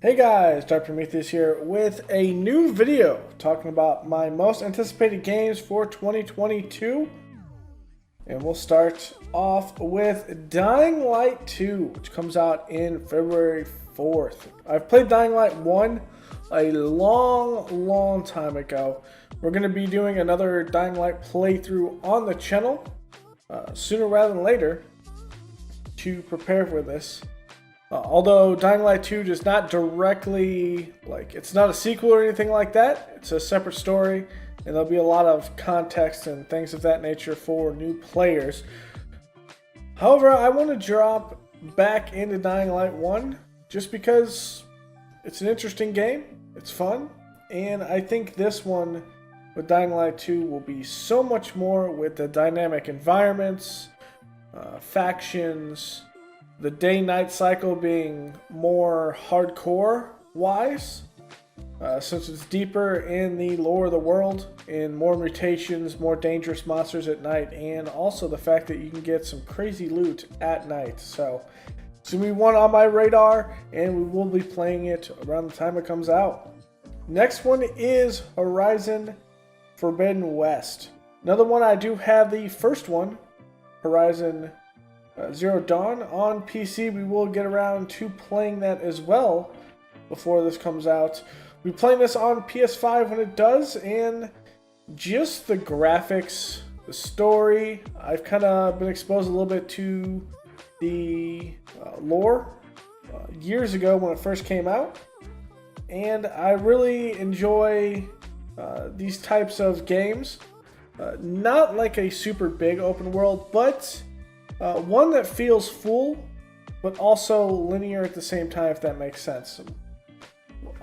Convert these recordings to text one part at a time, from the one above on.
Hey guys, Dr. Prometheus here with a new video talking about my most anticipated games for 2022. And we'll start off with Dying Light 2, which comes out in February 4th. I've played Dying Light 1 a long time ago. We're going to be doing another Dying Light playthrough on the channel sooner rather than later to prepare for this. Although Dying Light 2 does not directly, it's not a sequel or anything like that. It's a separate story, and there'll be a lot of context and things of that nature for new players. However, I want to drop back into Dying Light 1 just because it's an interesting game, it's fun, and I think this one with Dying Light 2 will be so much more with the dynamic environments, factions, the day-night cycle being more hardcore-wise, since it's deeper in the lore of the world, and more mutations, more dangerous monsters at night, and also the fact that you can get some crazy loot at night. So it's going to be one on my radar, and we will be playing it around the time it comes out. Next one is Horizon Forbidden West. Another one, I do have the first one, Horizon Zero Dawn on PC. We will get around to playing that as well before this comes out. We'll be playing this on PS5 when it does, and just the graphics, the story, I've kind of been exposed a little bit to the lore years ago when it first came out, and I really enjoy these types of games. Not like a super big open world, but one that feels full, but also linear at the same time, if that makes sense.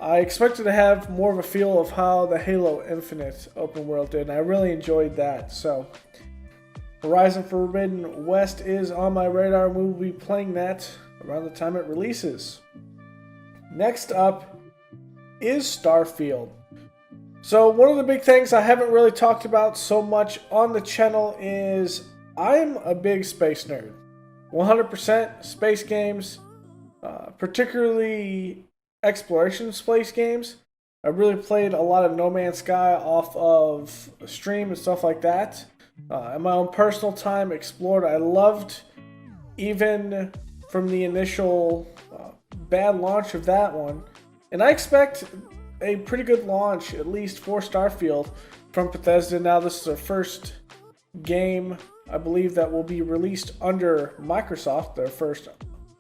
I expected to have more of a feel of how the Halo Infinite open world did, and I really enjoyed that. So, Horizon Forbidden West is on my radar, and we will be playing that around the time it releases. Next up is Starfield. So, one of the big things I haven't really talked about so much on the channel is I'm a big space nerd. 100% space games, particularly exploration space games. I really played a lot of No Man's Sky off of stream and stuff like that. In my own personal time, explored. I loved, even from the initial bad launch of that one. And I expect a pretty good launch, at least for Starfield, from Bethesda. Now this is their first game, I believe, that will be released under Microsoft, their first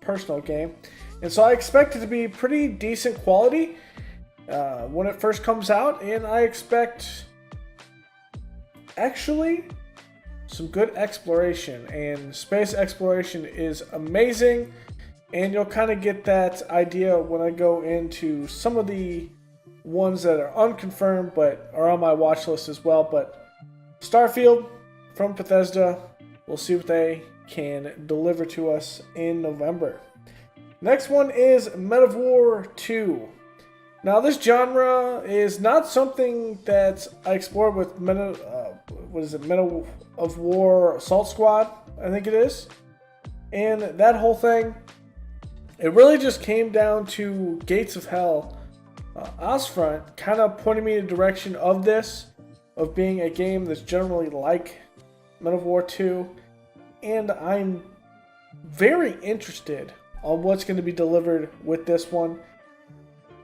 personal game. And so I expect it to be pretty decent quality when it first comes out. And I expect, actually, some good exploration. And space exploration is amazing. And you'll kind of get that idea when I go into some of the ones that are unconfirmed but are on my watch list as well. But Starfield from Bethesda, we'll see what they can deliver to us in November. Next one is Men of War 2. Now this genre is not something that I explored with Men of War Assault Squad, I think it is. And that whole thing, it really just came down to Gates of Hell. Osfront kind of pointed me in the direction of this, of being a game that's generally like Men of War 2, and I'm very interested on what's going to be delivered with this one.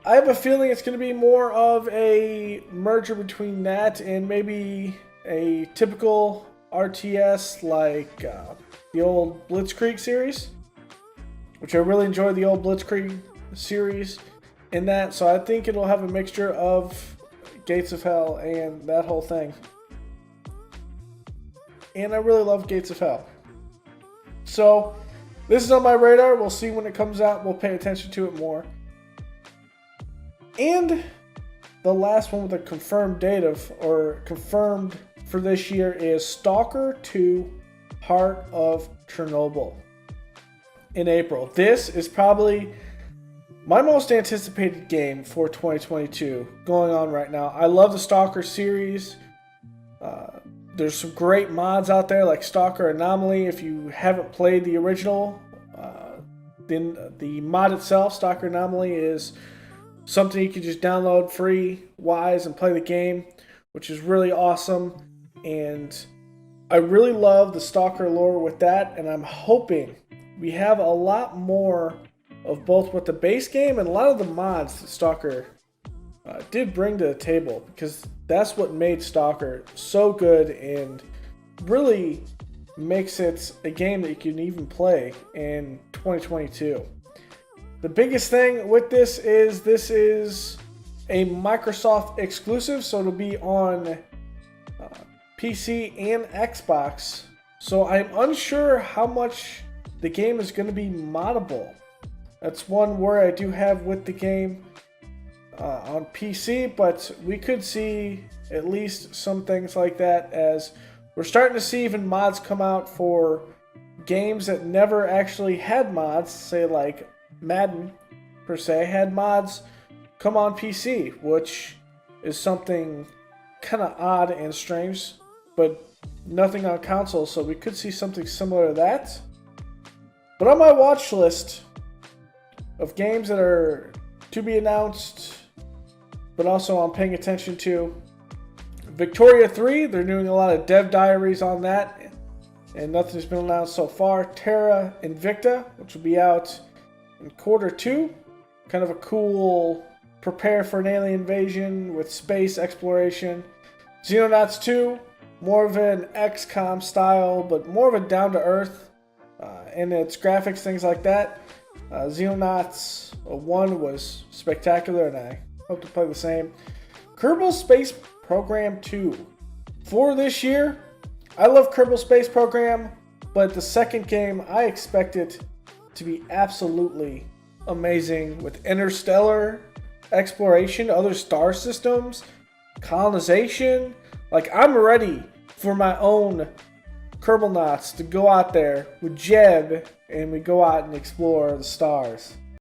I have a feeling it's going to be more of a merger between that and maybe a typical RTS like the old Blitzkrieg series, which I really enjoyed the old Blitzkrieg series in that, so I think it'll have a mixture of Gates of Hell and that whole thing. And I really love Gates of Hell. So, this is on my radar. We'll see when it comes out. We'll pay attention to it more. And the last one with a confirmed date confirmed for this year is Stalker II, Heart of Chernobyl in April. This is probably my most anticipated game for 2022 going on right now. I love the Stalker series. There's some great mods out there like Stalker Anomaly. If you haven't played the original, then the mod itself, Stalker Anomaly, is something you can just download free-wise and play the game, which is really awesome. And I really love the Stalker lore with that, and I'm hoping we have a lot more of both with the base game and a lot of the mods that Stalker did bring to the table, because that's what made Stalker so good and really makes it a game that you can even play in 2022. The biggest thing with this is a Microsoft exclusive, so it'll be on PC and Xbox. So I'm unsure how much the game is going to be moddable. That's one worry I do have with the game on PC, but we could see at least some things like that, as we're starting to see even mods come out for games that never actually had mods, say like Madden per se had mods come on PC, which is something kind of odd and strange, but nothing on console, so we could see something similar to that. But on my watch list of games that are to be announced, but also I'm paying attention to, Victoria 3, they're doing a lot of dev diaries on that, and nothing's been announced so far. Terra Invicta, which will be out in Q2, kind of a cool prepare for an alien invasion with space exploration. Xenonauts 2, more of an XCOM style, but more of a down-to-earth in its graphics, things like that. Xenonauts 1 was spectacular, and I hope to play the same. Kerbal Space Program 2. For this year, I love Kerbal Space Program, but the second game, I expect it to be absolutely amazing with interstellar exploration, other star systems, colonization. Like, I'm ready for my own Kerbalnauts to go out there with Jeb and we go out and explore the stars.